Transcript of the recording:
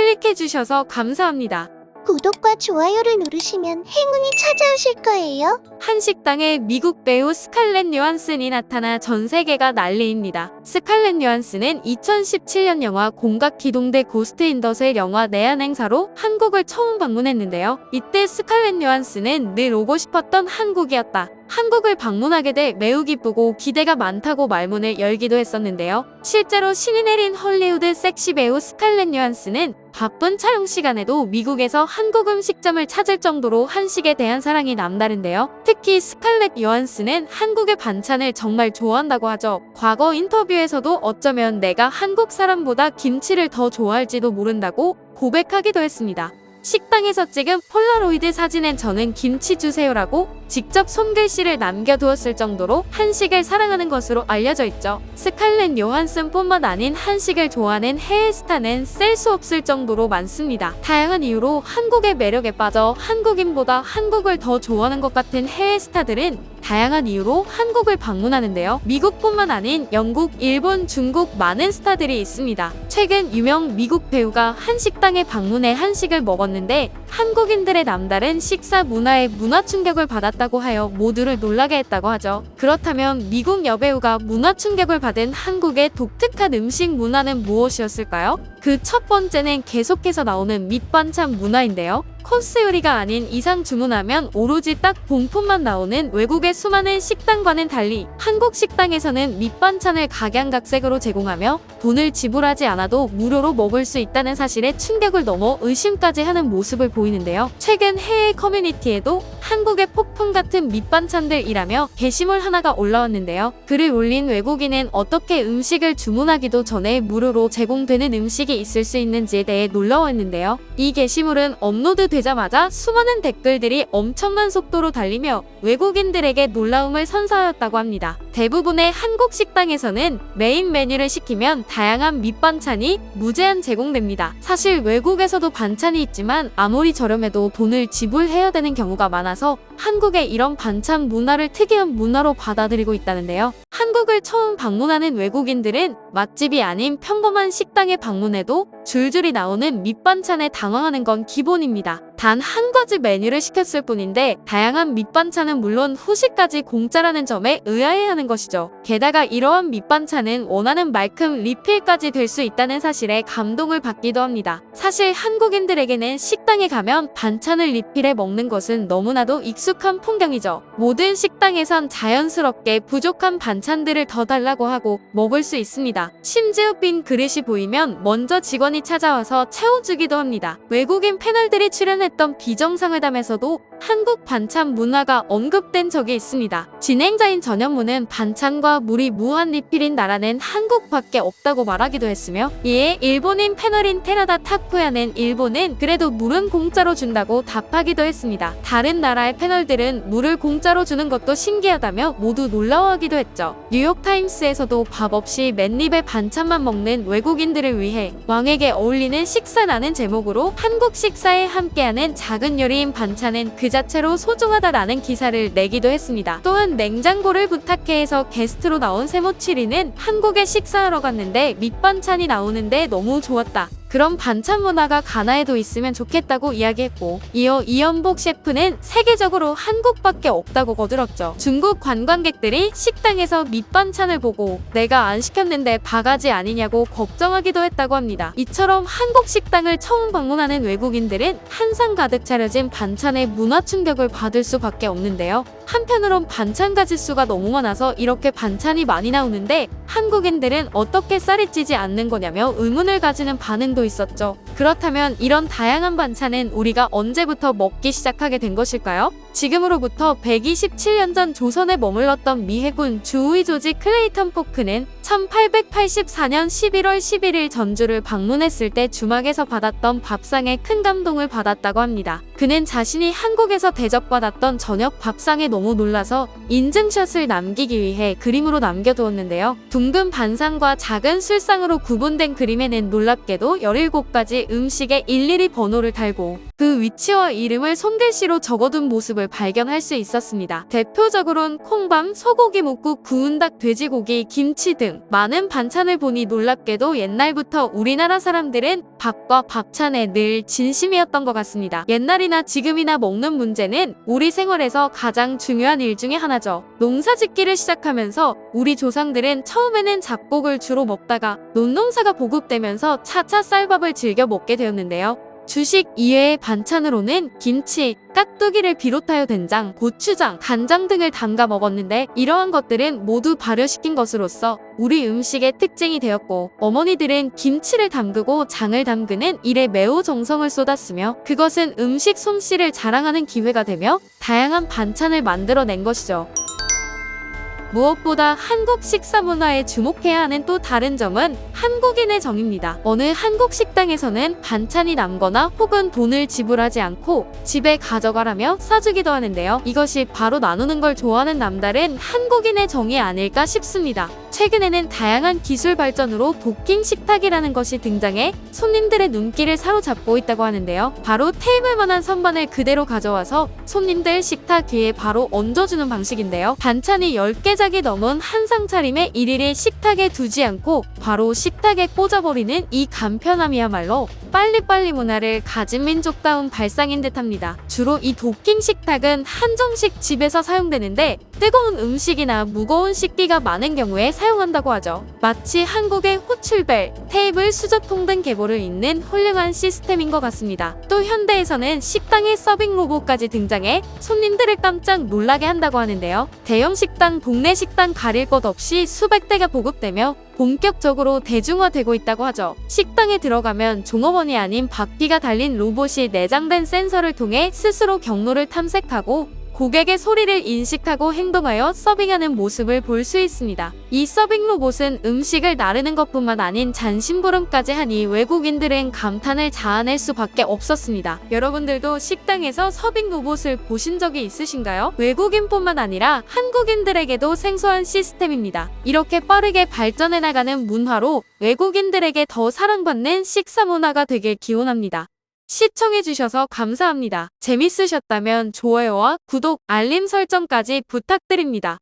클릭해주셔서 감사합니다. 구독과 좋아요를 누르시면 행운이 찾아오실 거예요. 한 식당에 미국 배우 스칼렛 요한슨이 나타나 전 세계가 난리입니다. 스칼렛 요한슨은 2017년 영화 공각기동대 고스트 인 더 쉘 영화 내한 행사로 한국을 처음 방문했는데요. 이때 스칼렛 요한슨은 늘 오고 싶었던 한국이었다. 한국을 방문하게 돼 매우 기쁘고 기대가 많다고 말문을 열기도 했었는데요. 실제로 신이 내린 헐리우드 섹시 배우 스칼렛 요한슨은 바쁜 촬영 시간에도 미국에서 한국 음식점을 찾을 정도로 한식에 대한 사랑이 남다른데요. 특히 스칼렛 요한슨은 한국의 반찬을 정말 좋아한다고 하죠. 과거 인터뷰에서도 어쩌면 내가 한국 사람보다 김치를 더 좋아할지도 모른다고 고백하기도 했습니다. 식당에서 찍은 폴라로이드 사진엔 저는 김치 주세요라고 직접 손글씨를 남겨두었을 정도로 한식을 사랑하는 것으로 알려져 있죠. 스칼렛 요한슨뿐만 아닌 한식을 좋아하는 해외 스타는 셀 수 없을 정도로 많습니다. 다양한 이유로 한국의 매력에 빠져 한국인보다 한국을 더 좋아하는 것 같은 해외 스타들은 다양한 이유로 한국을 방문하는데요. 미국뿐만 아닌 영국, 일본, 중국 많은 스타들이 있습니다. 최근 유명 미국 배우가 한 식당에 방문해 한식을 먹었는데 한국인들의 남다른 식사 문화에 문화 충격을 받았다고 하여 모두를 놀라게 했다고 하죠. 그렇다면 미국 여배우가 문화 충격을 받은 한국의 독특한 음식 문화는 무엇이었을까요? 그 첫 번째는 계속해서 나오는 밑반찬 문화인데요. 코스 요리가 아닌 이상 주문하면 오로지 딱 봉품만 나오는 외국의 수많은 식당과는 달리 한국 식당에서는 밑반찬을 각양각색으로 제공하며 돈을 지불하지 않아도 무료로 먹을 수 있다는 사실에 충격을 넘어 의심까지 하는 모습을 보이는데요. 최근 해외 커뮤니티에도 한국의 폭풍 같은 밑반찬들이라며 게시물 하나가 올라왔는데요. 글을 올린 외국인은 어떻게 음식을 주문하기도 전에 무료로 제공되는 음식이 있을 수 있는지에 대해 놀라워했는데요. 이 게시물은 업로드 되자마자 수많은 댓글들이 엄청난 속도로 달리며 외국인들에게 놀라움을 선사하였다고 합니다. 대부분의 한국 식당에서는 메인 메뉴를 시키면 다양한 밑반찬이 무제한 제공됩니다. 사실 외국에서도 반찬이 있지만 아무리 저렴해도 돈을 지불해야 되는 경우가 많아서 한국의 이런 반찬 문화를 특이한 문화로 받아들이고 있다는데요. 한국을 처음 방문하는 외국인들은 맛집이 아닌 평범한 식당에 방문해도 줄줄이 나오는 밑반찬에 당황하는 건 기본입니다. 단 한 가지 메뉴를 시켰을 뿐인데 다양한 밑반찬은 물론 후식까지 공짜라는 점에 의아해하는 것이죠. 게다가 이러한 밑반찬은 원하는 만큼 리필까지 될 수 있다는 사실에 감동을 받기도 합니다. 사실 한국인들에게는 식당에 가면 반찬을 리필해 먹는 것은 너무나도 익숙한 풍경이죠. 모든 식당에선 자연스럽게 부족한 반찬들을 더 달라고 하고 먹을 수 있습니다. 심지어 빈 그릇이 보이면 먼저 직원이 찾아와서 채워주기도 합니다. 외국인 패널들이 출연했던 비정상회담에서도 한국 반찬 문화가 언급된 적이 있습니다. 진행자인 전현무는 반찬과 물이 무한 리필인 나라는 한국밖에 없다고 말하기도 했으며 이에 일본인 패널인 테라다 타쿠야는 일본은 그래도 물은 공짜로 준다고 답하기도 했습니다. 다른 나라의 패널들은 물을 공짜로 주는 것도 신기하다며 모두 놀라워하기도 했죠. 뉴욕타임스에서도 밥 없이 맨입에 반찬만 먹는 외국인들을 위해 왕에게 어울리는 식사라는 제목으로 한국 식사에 함께하는 작은 요리인 반찬은 그 자체로 소중하다라는 기사를 내기도 했습니다. 또한 냉장고를 부탁해에서 게스트로 나온 세모치리는 한국에 식사하러 갔는데 밑반찬이 나오는데 너무 좋았다. 그런 반찬 문화가 가나에도 있으면 좋겠다고 이야기했고 이어 이연복 셰프는 세계적으로 한국밖에 없다고 거들었죠. 중국 관광객들이 식당에서 밑반찬을 보고 내가 안 시켰는데 바가지 아니냐고 걱정하기도 했다고 합니다. 이처럼 한국 식당을 처음 방문하는 외국인들은 한상 가득 차려진 반찬에 문화 충격을 받을 수밖에 없는데요. 한편으론 반찬 가짓수가 너무 많아서 이렇게 반찬이 많이 나오는데 한국인들은 어떻게 쌀이 찌지 않는 거냐며 의문을 가지는 반응도 있었죠. 그렇다면 이런 다양한 반찬은 우리가 언제부터 먹기 시작하게 된 것일까요? 지금으로부터 127년 전 조선에 머물렀던 미해군 주의 조지 클레이턴 포크는 1884년 11월 11일 전주를 방문했을 때 주막에서 받았던 밥상에 큰 감동을 받았다고 합니다. 그는 자신이 한국에서 대접받았던 저녁 밥상에 너무 놀라서 인증샷을 남기기 위해 그림으로 남겨두었는데요. 둥근 반상과 작은 술상으로 구분된 그림에는 놀랍게도 17가지 음식에 일일이 번호를 달고 그 위치와 이름을 손글씨로 적어둔 모습을 발견할 수 있었습니다. 대표적으로는 콩밥, 소고기 묵국, 구운 닭, 돼지고기, 김치 등 많은 반찬을 보니 놀랍게도 옛날부터 우리나라 사람들은 밥과 밥찬에 늘 진심이었던 것 같습니다. 옛날이나 지금이나 먹는 문제는 우리 생활에서 가장 중요한 일 중에 하나죠. 농사짓기를 시작하면서 우리 조상들은 처음에는 잡곡을 주로 먹다가 논농사가 보급되면서 차차 쌀밥을 즐겨 먹게 되었는데요. 주식 이외의 반찬으로는 김치, 깍두기를 비롯하여 된장, 고추장, 간장 등을 담가 먹었는데 이러한 것들은 모두 발효시킨 것으로서 우리 음식의 특징이 되었고 어머니들은 김치를 담그고 장을 담그는 일에 매우 정성을 쏟았으며 그것은 음식 솜씨를 자랑하는 기회가 되며 다양한 반찬을 만들어낸 것이죠. 무엇보다 한국 식사 문화에 주목해야 하는 또 다른 점은 한국인의 정입니다. 어느 한국 식당에서는 반찬이 남거나 혹은 돈을 지불하지 않고 집에 가져가라며 싸주기도 하는데요. 이것이 바로 나누는 걸 좋아하는 남다른 한국인의 정이 아닐까 싶습니다. 최근에는 다양한 기술 발전으로 도킹 식탁이라는 것이 등장해 손님들의 눈길을 사로잡고 있다고 하는데요. 바로 테이블만한 선반을 그대로 가져와서 손님들 식탁 위에 바로 얹어주는 방식인데요. 반찬이 10개작이 넘은 한상 차림에 일일이 식탁에 두지 않고 바로 식탁에 꽂아버리는 이 간편함이야말로 빨리빨리 문화를 가진 민족다운 발상인 듯합니다. 주로 이 도킹 식탁은 한정식 집에서 사용되는데 뜨거운 음식이나 무거운 식기가 많은 경우에 사용한다고 하죠. 마치 한국의 호출벨, 테이블 수저통 등 계보를 잇는 훌륭한 시스템인 것 같습니다. 또 현대에서는 식당에 서빙 로봇까지 등장해 손님들을 깜짝 놀라게 한다고 하는데요. 대형 식당, 동네 식당 가릴 것 없이 수백 대가 보급되며 본격적으로 대중화되고 있다고 하죠. 식당에 들어가면 종업원이 아닌 바퀴가 달린 로봇이 내장된 센서를 통해 스스로 경로를 탐색하고 고객의 소리를 인식하고 행동하여 서빙하는 모습을 볼 수 있습니다. 이 서빙 로봇은 음식을 나르는 것뿐만 아닌 잔심부름까지 하니 외국인들은 감탄을 자아낼 수밖에 없었습니다. 여러분들도 식당에서 서빙 로봇을 보신 적이 있으신가요? 외국인뿐만 아니라 한국인들에게도 생소한 시스템입니다. 이렇게 빠르게 발전해 나가는 문화로 외국인들에게 더 사랑받는 식사 문화가 되길 기원합니다. 시청해주셔서 감사합니다. 재밌으셨다면 좋아요와 구독, 알림 설정까지 부탁드립니다.